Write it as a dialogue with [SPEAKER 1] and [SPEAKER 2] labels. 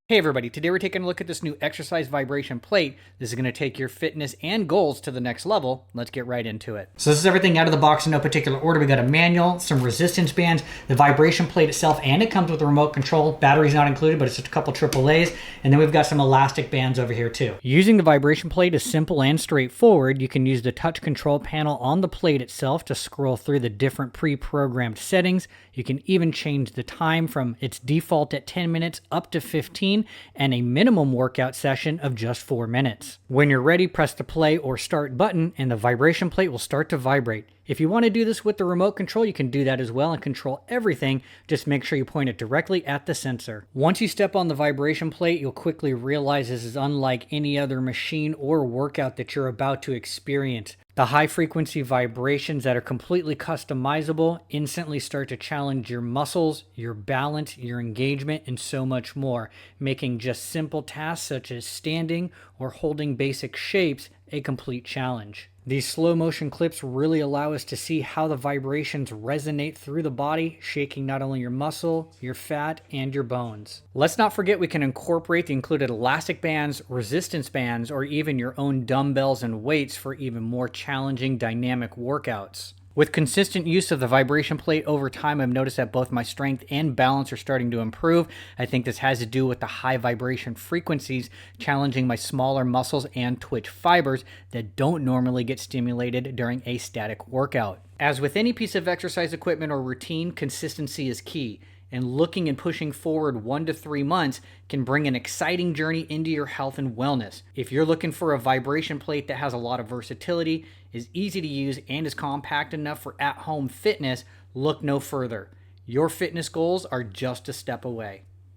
[SPEAKER 1] Hey everybody, today we're taking a look at this new exercise vibration plate. This is going to take your fitness and goals to the next level. Let's get right into it. So this is everything out of the box in no particular order. We got a manual, some resistance bands, the vibration plate itself, and it comes with a remote control. Battery's not included, but it's just a couple AAAs. And then we've got some elastic bands over here too. Using the vibration plate is simple and straightforward. You can use the touch control panel on the plate itself to scroll through the different pre-programmed settings. You can even change the time from its default at 10 minutes up to 15 and a minimum workout session of just 4 minutes. When you're ready, press the play or start button and the vibration plate will start to vibrate. If you want to do this with the remote control, you can do that as well and control everything. Just make sure you point it directly at the sensor. Once you step on the vibration plate, you'll quickly realize this is unlike any other machine or workout that you're about to experience. The high frequency vibrations that are completely customizable instantly start to challenge your muscles, your balance, your engagement, and so much more, making just simple tasks such as standing or holding basic shapes a complete challenge. These slow motion clips really allow us to see how the vibrations resonate through the body, shaking not only your muscle, your fat, and your bones. Let's not forget we can incorporate the included elastic bands, resistance bands, or even your own dumbbells and weights for even more challenging dynamic workouts. With consistent use of the vibration plate over time, I've noticed that both my strength and balance are starting to improve. I think this has to do with the high vibration frequencies challenging my smaller muscles and twitch fibers that don't normally get stimulated during a static workout. As with any piece of exercise equipment or routine, consistency is key. And looking and pushing forward 1 to 3 months can bring an exciting journey into your health and wellness. If you're looking for a vibration plate that has a lot of versatility, is easy to use, and is compact enough for at-home fitness, look no further. Your fitness goals are just a step away.